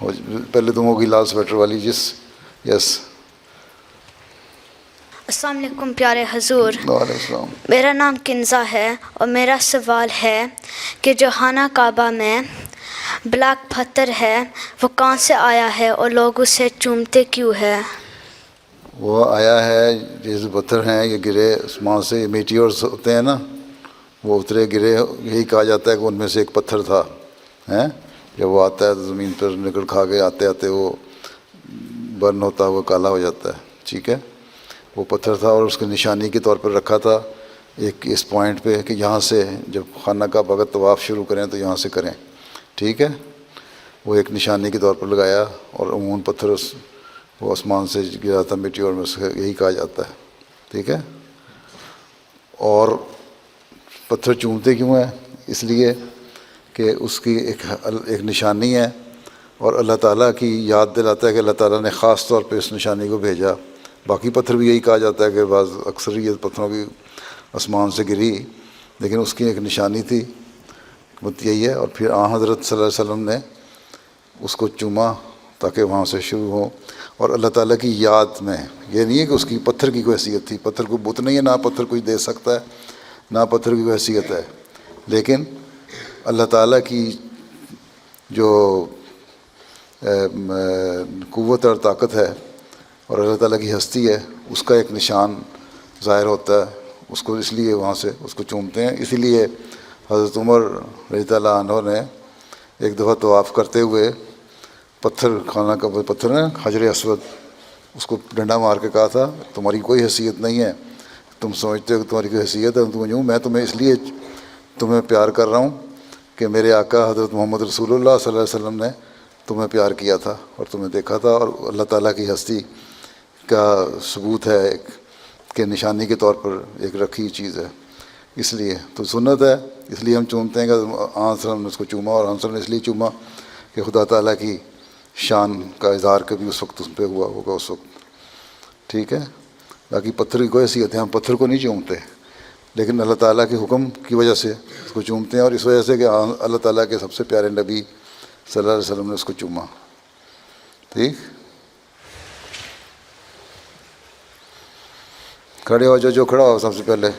پہلے تم ہوگی لال سویٹر والی جس. یس. السلام علیکم پیارے حضور. وعلیکم السلام. میرا نام کنزا ہے اور میرا سوال ہے کہ جو خانہ کعبہ میں بلیک پتھر ہے وہ کہاں سے آیا ہے اور لوگ اسے چومتے کیوں ہے؟ وہ آیا ہے جیسے پتھر ہیں یہ گرے آسمان سے، میٹیورز ہوتے ہیں نا، وہ اترے گرے، یہی کہا جاتا ہے کہ ان میں سے ایک پتھر تھا. جب وہ آتا ہے تو زمین پر نکل کھا کے آتے آتے وہ برن ہوتا ہے، وہ کالا ہو جاتا ہے. ٹھیک ہے، وہ پتھر تھا اور اس کی نشانی کے طور پر رکھا تھا ایک اس پوائنٹ پہ کہ یہاں سے جب خانہ کا اگر طواف شروع کریں تو یہاں سے کریں. ٹھیک ہے، وہ ایک نشانی کے طور پر لگایا، اور عموماً پتھر وہ آسمان سے گرا تھا مٹی، اور میں سے یہی کہا جاتا ہے. ٹھیک ہے، اور پتھر چومتے کیوں ہیں؟ اس لیے کہ اس کی ایک نشانی ہے، اور اللہ تعالیٰ کی یاد دلاتا ہے کہ اللہ تعالیٰ نے خاص طور پہ اس نشانی کو بھیجا. باقی پتھر بھی یہی کہا جاتا ہے کہ بعض اکثریت پتھروں کی آسمان سے گری، لیکن اس کی ایک نشانی تھی، بات یہی ہے. اور پھر حضرت صلی اللہ علیہ وسلم نے اس کو چوما تاکہ وہاں سے شروع ہو، اور اللہ تعالیٰ کی یاد میں. یہ نہیں ہے کہ اس کی پتھر کی کوئی حیثیت تھی، پتھر کو بت نہیں ہے، نہ پتھر کوئی دے سکتا ہے، نہ پتھر کی کوئی حیثیت ہے، لیکن اللہ تعالیٰ کی جو قوت اور طاقت ہے اور اللہ تعالیٰ کی ہستی ہے، اس کا ایک نشان ظاہر ہوتا ہے. اس کو اس لیے وہاں سے اس کو چومتے ہیں. اسی لیے حضرت عمر رضی اللہ عنہ نے ایک دفعہ طواف کرتے ہوئے پتھر، خانہ کا پتھر ہے حجر اسود، اس کو ڈنڈا مار کے کہا تھا تمہاری کوئی حیثیت نہیں ہے، تم سمجھتے ہو کہ تمہاری کوئی حیثیت ہے، تم یوں، میں تمہیں اس لیے تمہیں پیار کر رہا ہوں کہ میرے آقا حضرت محمد رسول اللہ صلی اللہ علیہ وسلم نے تمہیں پیار کیا تھا اور تمہیں دیکھا تھا، اور اللہ تعالیٰ کی ہستی کا ثبوت ہے ایک کہ نشانی کے طور پر ایک رکھی چیز ہے. اس لیے تو سنت ہے، اس لیے ہم چومتے ہیں کہ آن وسلم نے اس کو چوما، اور آن وسلم نے اس لیے چوما کہ خدا تعالیٰ کی شان کا اظہار کبھی اس وقت اس پہ ہوا ہوگا اس وقت. ٹھیک ہے، باقی پتھر کی کوئی حیثیت ہے، ہم پتھر کو نہیں چومتے، لیکن اللہ تعالیٰ کے حکم کی وجہ سے اس کو چومتے ہیں، اور اس وجہ سے کہ اللہ تعالیٰ کے سب سے پیارے نبی صلی اللہ علیہ وسلم نے اس کو چوما. ٹھیک، کھڑے ہو جو کھڑا ہو سب سے پہلے.